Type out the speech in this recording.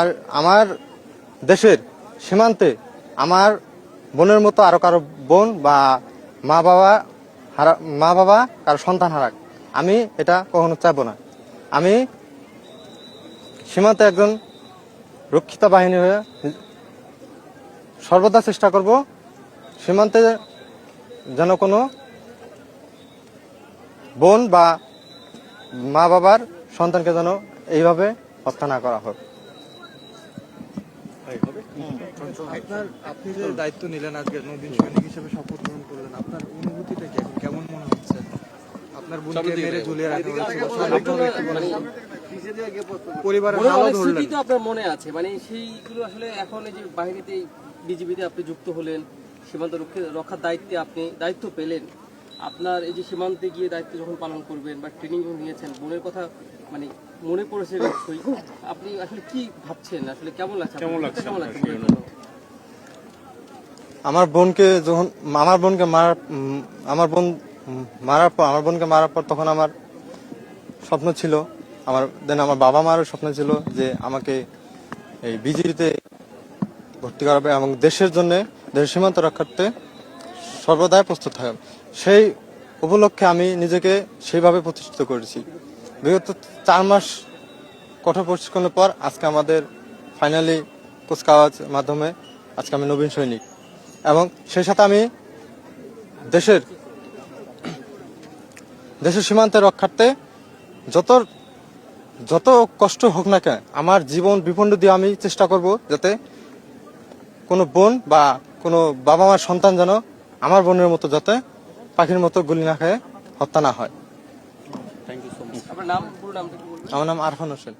আর আমার দেশের সীমান্তে আমার বোনের মতো আরো কারো বোন বা মা বাবা কারো সন্তান হারাক, আমি এটা কখনো চাইবো না। আমি সীমান্তে একজন রক্ষিতা বাহিনী হয়ে সর্বদা চেষ্টা করব সীমান্তে যেন কোনো বোন বা মা বাবার সন্তানকে যেন এইভাবে হত্যা না করা হয়। আপনি যে দায়িত্ব নিলেন আজকে নবীন সৈনিক হিসেবে শপথ গ্রহণ করলেন, আপনার অনুভূতিটা কি, এখন কেমন মনে হচ্ছে? আপনার বোনকে মেরে ঝুলিয়ে রাখা হয়েছিল, সাময়িকভাবে একটু বলেন। পরিবারের মনে হালও অনেক ধরলেন। স্মৃতি তো আপনার মনে আছে, মানে সেইগুলো আসলে এখন এই যে বাহিনীতে বিজিবিতে আপনি যুক্ত হলেন, সীমান্ত রক্ষার দায়িত্বে আপনি দায়িত্ব পেলেন, আপনার এই যে সীমান্তে গিয়ে দায়িত্ব যখন পালন করবেন বা ট্রেনিং যখন নিয়েছেন, বোনের কথা মানে মনে পড়েছে নিশ্চয়ই। আপনি আসলে কি ভাবছেন, আসলে কেমন লাগছে? আমার বোনকে যখন আমার বোনকে মারার পর তখন আমার স্বপ্ন ছিল, আমার বাবা মারও স্বপ্ন ছিল যে আমাকে এই বিজিবিতে ভর্তি করাবে এবং দেশের জন্য, দেশের সীমান্ত রক্ষার্থে সর্বদাই প্রস্তুত থাকবে। সেই উপলক্ষে আমি নিজেকে সেইভাবে প্রতিষ্ঠিত করেছি। বিগত 4 মাস কঠোর প্রশিক্ষণের পর আজকে আমাদের ফাইনালি কুচকাওয়াজ মাধ্যমে আজকে আমি নবীন সৈনিক, এবং সেই সাথে আমি দেশের সীমান্তে রক্ষার্থে যত কষ্ট হোক না কেন আমার জীবন বিপন্ন দিয়ে আমি চেষ্টা করব যাতে কোনো বোন বা কোনো বাবা মার সন্তান যেন আমার বোনের মতো যাতে পাখির মতো গুলি না খেয়ে হত্যা না হয়। আপনার নাম, পুরো নামটা কি বলবেন? আমার নাম আরফান হোসেন।